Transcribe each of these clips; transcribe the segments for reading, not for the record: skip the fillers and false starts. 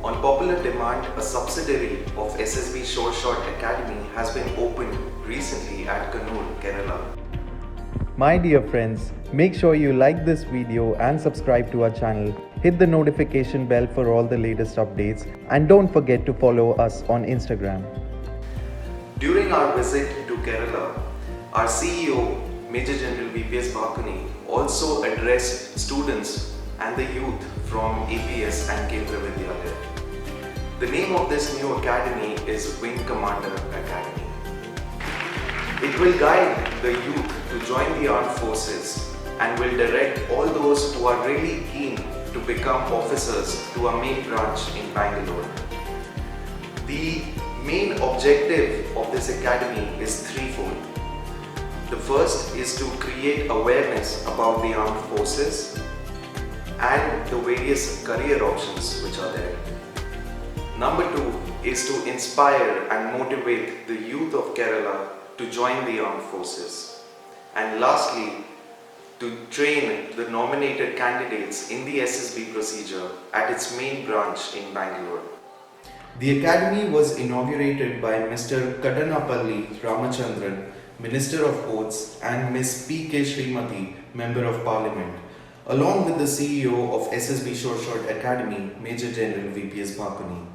On popular demand, a subsidiary of SSB Sure Shot Academy has been opened recently at Kannur, Kerala. My dear friends, make sure you like this video and subscribe to our channel. Hit the notification bell for all the latest updates and don't forget to follow us on Instagram. During our visit to Kerala, our CEO, Maj Gen VPS Bhakuni, also addressed students and the youth from APS and Kendra Vidyalaya. The name of this new academy is Wing Commander Academy. It will guide the youth to join the armed forces and will direct all those who are really keen to become officers to our main branch in Bangalore. The main objective of this academy is threefold. The first is to create awareness about the armed forces and the various career options which are there. Number two is to inspire and motivate the youth of Kerala to join the armed forces. And lastly, to train the nominated candidates in the SSB procedure at its main branch in Bangalore. The academy was inaugurated by Mr. Kadannapalli Ramachandran, Minister of Ports, and Ms. P.K. Srimathi, Member of Parliament, along with the CEO of SSB Sure Shot Academy, Major General VPS Bhakuni.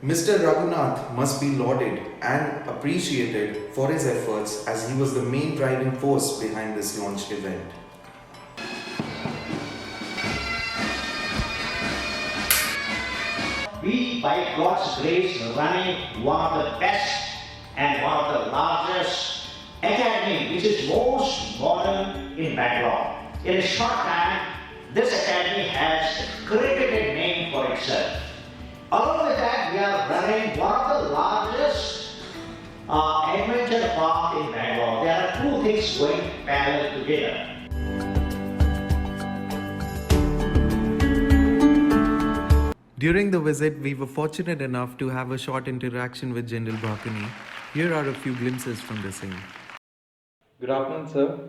Mr. Raghunath must be lauded and appreciated for his efforts as he was the main driving force behind this launch event. We, by God's grace, running one of the best and one of the largest academy, which is most modern in Bangalore. In a short time, this academy has created a name for itself. Along with that, we are running one of the largest adventure park in Bangalore. There are two things going parallel together. During the visit, we were fortunate enough to have a short interaction with General Bhakuni. Here are a few glimpses from the same. Good afternoon, sir.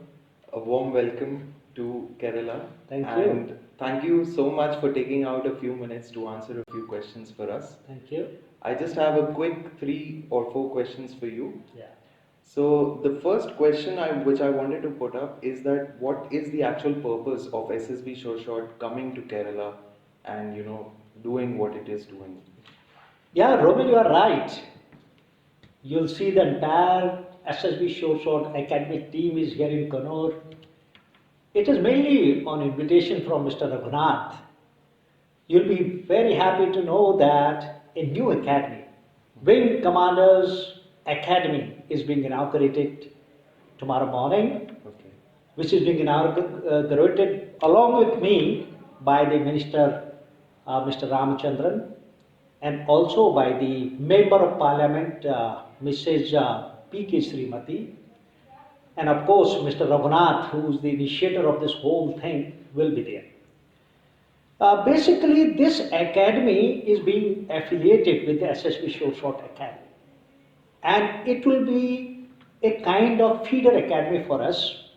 A warm welcome to Kerala. Thank you. And thank you so much for taking out a few minutes to answer a few questions for us. Thank you. I just have a quick 3 or 4 questions for you. Yeah. So the first question which I wanted to put up is that what is the actual purpose of SSB Sure Shot coming to Kerala and doing what it is doing? Yeah, Roman, you are right. You'll see the entire SSB Sure Shot Academy team is here in Kannur. It is mainly on invitation from Mr. Raghunath. You'll be very happy to know that a new academy, Wing Commanders Academy, is being inaugurated tomorrow morning, which is being inaugurated along with me by the Minister, Mr. Ramachandran, and also by the Member of Parliament, Mrs. P.K. Srimathi, and of course Mr. Raghunath, who is the initiator of this whole thing, will be there. Basically, this academy is being affiliated with the SSB Sure Shot Academy, and it will be a kind of feeder academy for us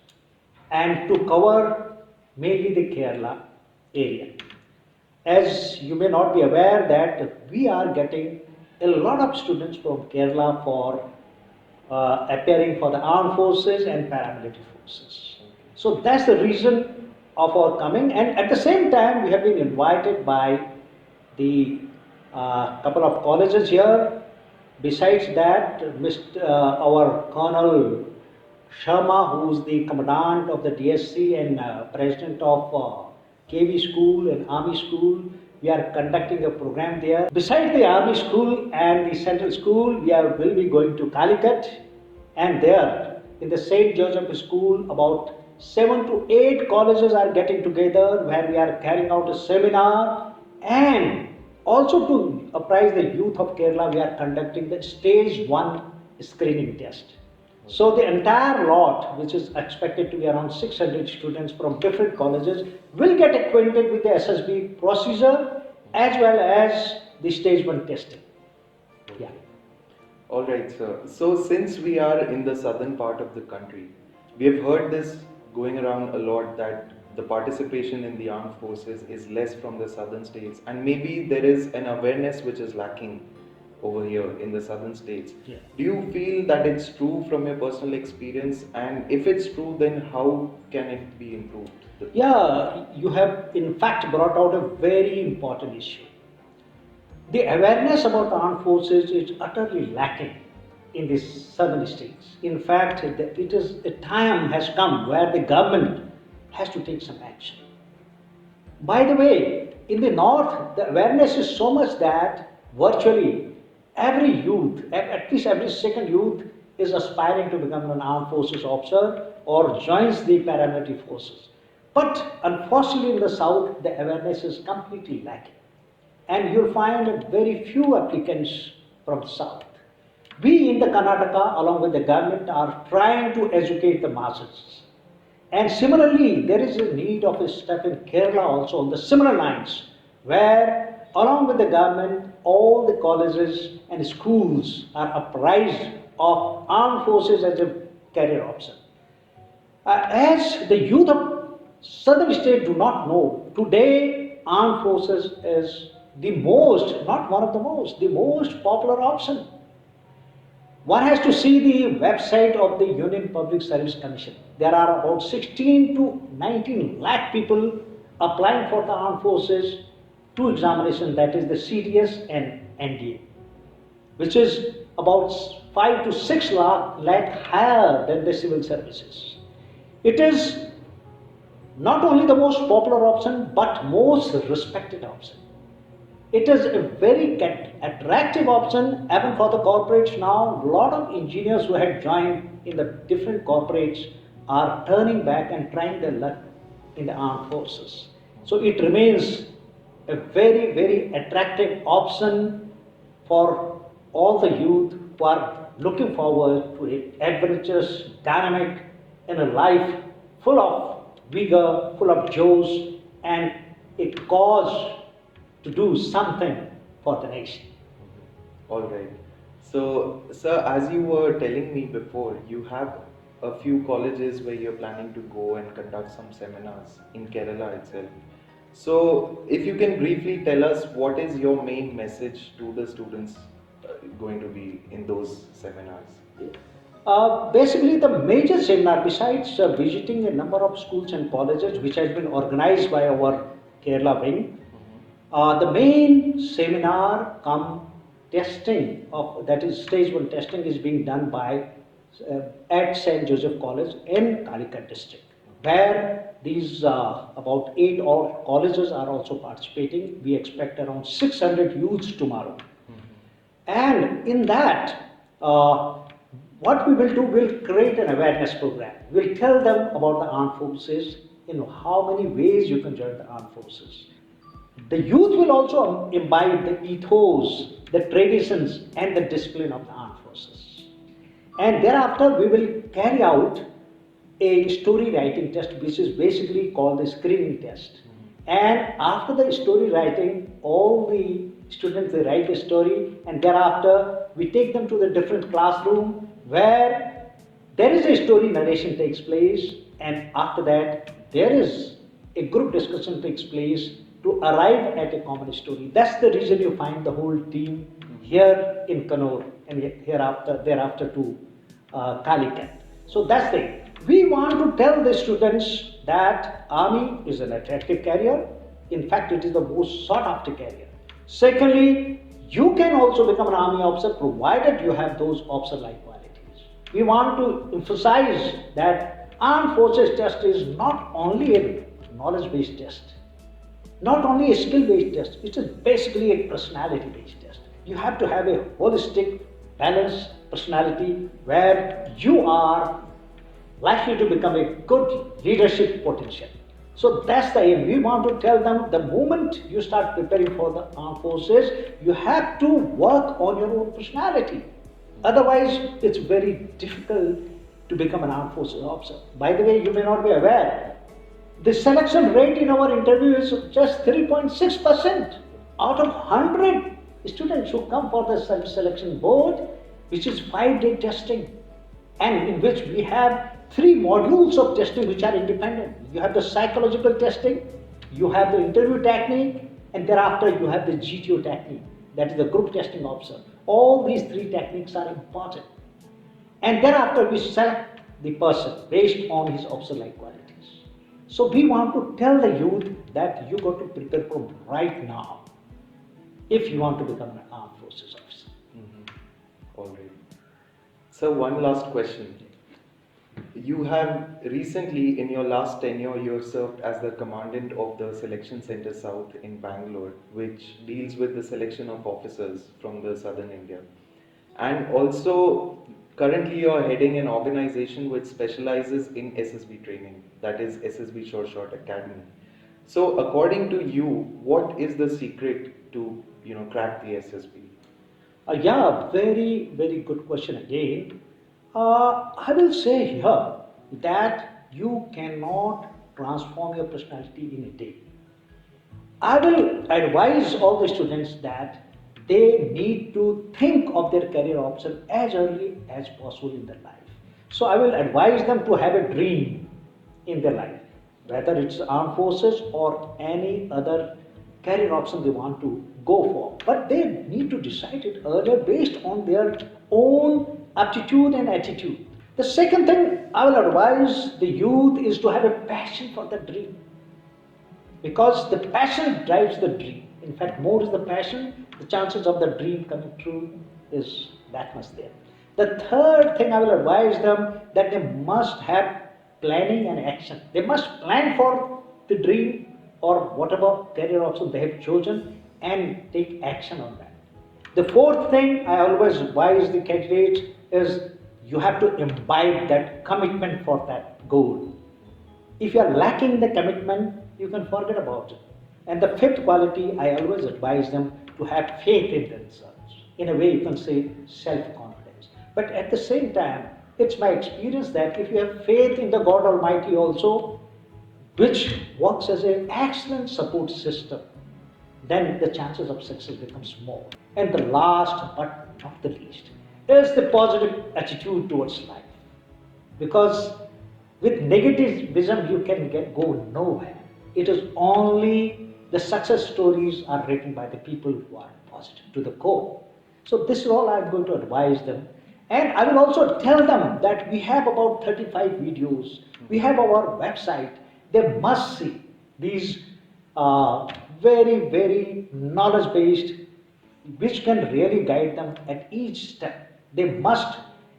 and to cover mainly the Kerala area. As you may not be aware that we are getting a lot of students from Kerala for appearing for the armed forces and paramilitary forces. So that's the reason of our coming, and at the same time we have been invited by the couple of colleges here. Besides that, our Colonel Sharma, who is the Commandant of the DSC and President of KV School and Army School, we are conducting a program there. Besides the Army School and the Central School, we will be going to Calicut, and there in the St. Joseph School about 7 to 8 colleges are getting together where we are carrying out a seminar, and also to apprise the youth of Kerala, we are conducting the stage 1 screening test. So the entire lot, which is expected to be around 600 students from different colleges, will get acquainted with the SSB procedure as well as the stage 1 testing. Yeah. Alright, sir. So since we are in the southern part of the country, we have heard this going around a lot that the participation in the armed forces is less from the southern states, and maybe there is an awareness which is lacking over here in the southern states. Yeah. Do you feel that it's true from your personal experience? And if it's true, then how can it be improved? Yeah, you have in fact brought out a very important issue. The awareness about the armed forces is utterly lacking in the southern states. In fact, a time has come where the government has to take some action. By the way, in the north, the awareness is so much that virtually every youth, at least every second youth, is aspiring to become an armed forces officer or joins the paramilitary forces. But unfortunately in the south, the awareness is completely lacking. And you'll find very few applicants from the south. We in the Karnataka, along with the government, are trying to educate the masses. And similarly, there is a need of a step in Kerala also on the similar lines, where along with the government, all the colleges and schools are apprised of armed forces as a career option. As the youth of southern states do not know, today armed forces is the most, not one of the most, the most popular option. One has to see the website of the Union Public Service Commission. There are about 16 to 19 lakh people applying for the armed forces, two examinations, that is the CDS and NDA, which is about 5 to 6 lakh higher than the civil services. It is not only the most popular option, but most respected option. It is a very attractive option even for the corporates now. A lot of engineers who had joined in the different corporates are turning back and trying their luck in the armed forces. So it remains a very, very attractive option for all the youth who are looking forward to an adventurous, dynamic, and a life full of vigor, full of joy, and a cause to do something for the nation. All right. So, sir, as you were telling me before, you have a few colleges where you're planning to go and conduct some seminars in Kerala itself. So, if you can briefly tell us what is your main message to the students going to be in those seminars? Basically, the major seminar, besides visiting a number of schools and colleges, which has been organized by our Kerala wing, the main seminar come testing of, that is stage 1 testing is being done by at St. Joseph College in Calicut district, where these about 8 odd colleges are also participating. We expect around 600 youths tomorrow. And in that, what we will do, we'll create an awareness program. We'll tell them about the armed forces, how many ways you can join the armed forces. The youth will also imbibe the ethos, the traditions, and the discipline of the armed forces. And thereafter, we will carry out a story writing test, which is basically called the screening test. And after the story writing, all the students, they write a story, and thereafter we take them to the different classroom where there is a story narration takes place, and after that there is a group discussion takes place to arrive at a common story. That's the reason you find the whole team here in Kannur and thereafter to Calicut. So that's the thing. We want to tell the students that army is an attractive career. In fact, it is the most sought after career. Secondly, you can also become an army officer provided you have those officer-like qualities. We want to emphasize that armed forces test is not only a knowledge-based test, not only a skill-based test, it is basically a personality-based test. You have to have a holistic, balanced personality where you are likely to become a good leadership potential. So that's the aim. We want to tell them the moment you start preparing for the armed forces, you have to work on your own personality. Otherwise, it's very difficult to become an armed forces officer. By the way, you may not be aware, the selection rate in our interview is just 3.6% out of 100 students who come for the self-selection board, which is 5-day testing, and in which we have 3 modules of testing which are independent. You have the psychological testing, you have the interview technique, and thereafter you have the GTO technique, that is the group testing officer. All these three techniques are important. And thereafter we select the person based on his officer-like qualities. So we want to tell the youth that you got to prepare from right now if you want to become an armed forces officer. All right. So one last question. You have recently, in your last tenure, you have served as the commandant of the Selection Center South in Bangalore, which deals with the selection of officers from the southern India. And also, currently you are heading an organization which specializes in SSB training, that is SSB Sure Shot Academy. So according to you, what is the secret to crack the SSB? Yeah, very, very good question again. I will say here that you cannot transform your personality in a day. I will advise all the students that they need to think of their career option as early as possible in their life. So I will advise them to have a dream in their life, whether it's armed forces or any other career option they want to go for. But they need to decide it earlier based on their own aptitude and attitude. The second thing I will advise the youth is to have a passion for the dream, because the passion drives the dream. In fact, more is the passion, the chances of the dream coming true is that much there. The third thing I will advise them that they must have planning and action. They must plan for the dream or whatever career option they have chosen and take action on that. The fourth thing I always advise the candidates is you have to imbibe that commitment for that goal. If you are lacking the commitment, you can forget about it. And the fifth quality, I always advise them to have faith in themselves. In a way, you can say self-confidence. But at the same time, it's my experience that if you have faith in the God Almighty also, which works as an excellent support system, then the chances of success becomes more. And the last but not the least is the positive attitude towards life. Because with negativism you can go nowhere. It is only the success stories are written by the people who are positive to the core. So this is all I'm going to advise them. And I will also tell them that we have about 35 videos. We have our website. They must see these very, very knowledge-based, which can really guide them at each step. They must,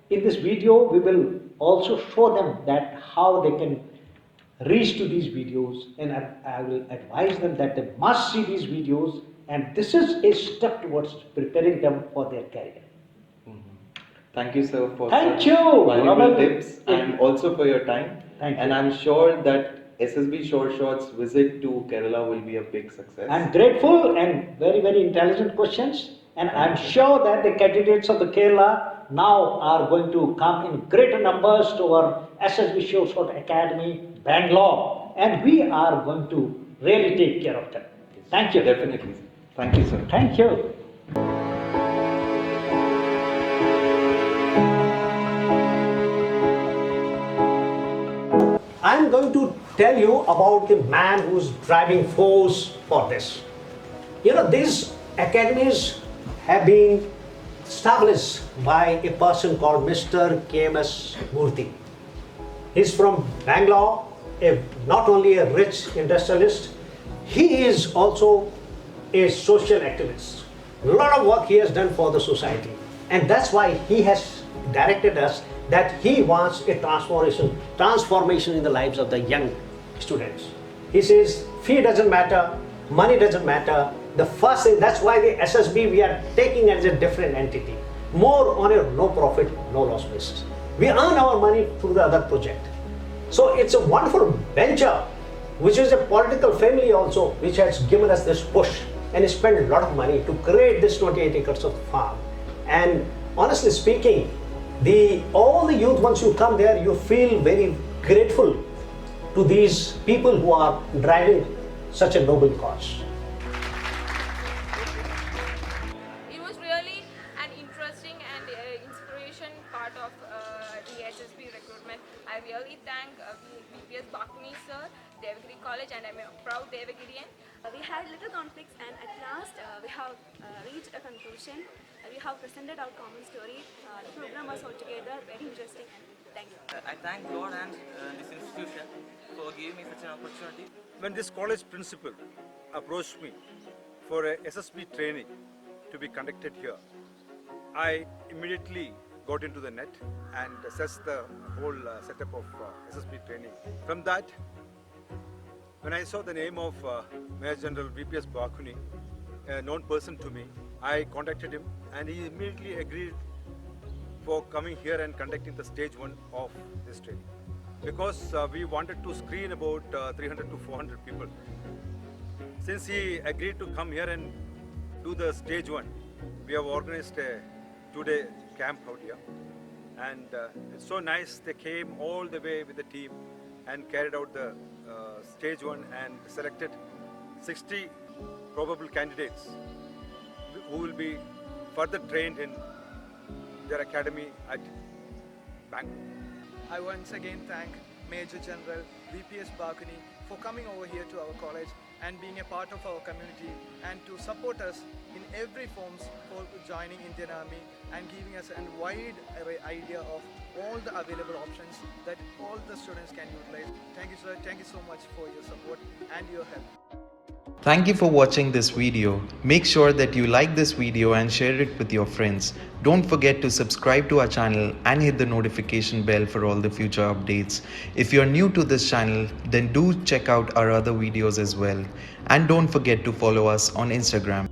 in this video, we will also show them that how they can reach to these videos, and I will advise them that they must see these videos, and this is a step towards preparing them for their career. Thank you, sir, for Thank such you. valuable tips and also for your time. Thank you. And I'm sure that SSB Sure Shot's visit to Kerala will be a big success. I'm grateful and very, very intelligent questions, and I'm sure that the candidates of the Kerala now are going to come in greater numbers to our SSB Sure Shot Academy, Bangalore, and we are going to really take care of them. Thank you. Definitely. Thank you, sir. Thank you. I'm going to tell you about the man who's driving force for this. You know, these academies have been established by a person called Mr. KMS Murthy. He's from Bangalore, not only a rich industrialist, he is also a social activist. A lot of work he has done for the society, and that's why he has directed us that he wants a transformation in the lives of the young students. He says fee doesn't matter, money doesn't matter. The first thing, that's why the SSB we are taking as a different entity, more on a no profit, no loss basis. We earn our money through the other project. So it's a wonderful venture, which is a political family also, which has given us this push and spent a lot of money to create this 28 acres of farm. And honestly speaking, all the youth, once you come there, you feel very grateful to these people who are driving such a noble cause. It was really an interesting and inspiration part of the SSB recruitment. I really thank VPS Bhakuni sir college and I'm a proud Devagirian. We had little conflicts and at last we have reached a conclusion. We have presented our common story. The program was altogether very interesting and thank you. I thank God and this institution for giving me such an opportunity. When this college principal approached me for a SSB training to be conducted here, I immediately got into the net and assessed the whole setup of SSB training. From that, when I saw the name of Maj General VPS Bhakuni, a known person to me, I contacted him and he immediately agreed for coming here and conducting the stage 1 of this training. Because we wanted to screen about 300 to 400 people. Since he agreed to come here and do the stage 1, we have organized a 2-day camp out here. And it's so nice, they came all the way with the team and carried out the stage 1 and selected 60 probable candidates who will be further trained in their academy at Bangalore. I once again thank Major General VPS Bhakuni for coming over here to our college and being a part of our community and to support us in every forms for joining Indian Army and giving us a wide array idea of all the available options that all the students can utilize. Thank you, sir. Thank you so much for your support and your help. Thank you for watching this video. Make sure that you like this video and share it with your friends. Don't forget to subscribe to our channel and hit the notification bell for all the future updates. If you're new to this channel, then do check out our other videos as well. And don't forget to follow us on Instagram.